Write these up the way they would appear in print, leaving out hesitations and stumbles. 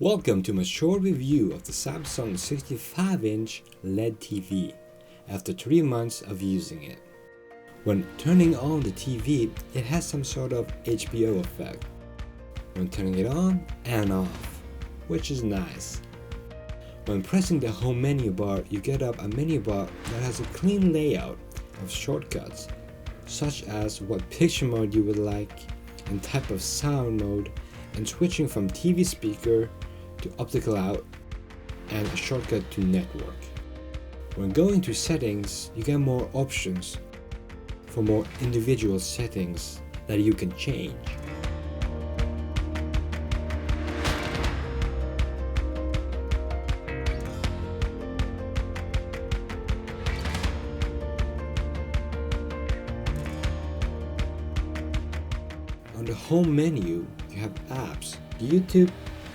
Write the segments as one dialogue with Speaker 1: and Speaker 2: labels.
Speaker 1: Welcome to my short review of the Samsung 65-inch LED TV after 3 months of using it. When turning on the TV, it has some sort of HBO effect. When turning it on and off, which is nice. When pressing the home menu bar, you get up a menu bar that has a clean layout of shortcuts, such as what picture mode you would like, and type of sound mode, and switching from TV speaker to optical out, and a shortcut to network. When going to settings, you get more options for more individual settings that you can change. On the home menu, you have apps, YouTube,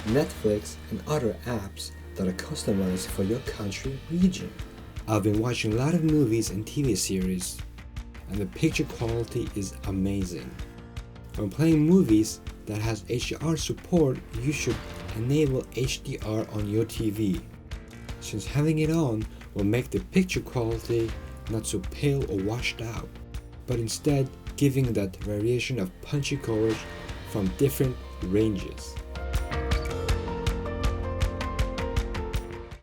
Speaker 1: Netflix, and other apps that are customized for your country region. I've been watching a lot of movies and TV series, and the picture quality is amazing. When playing movies that has HDR support, you should enable HDR on your TV, since having it on will make the picture quality not so pale or washed out, but instead giving that variation of punchy colors from different ranges.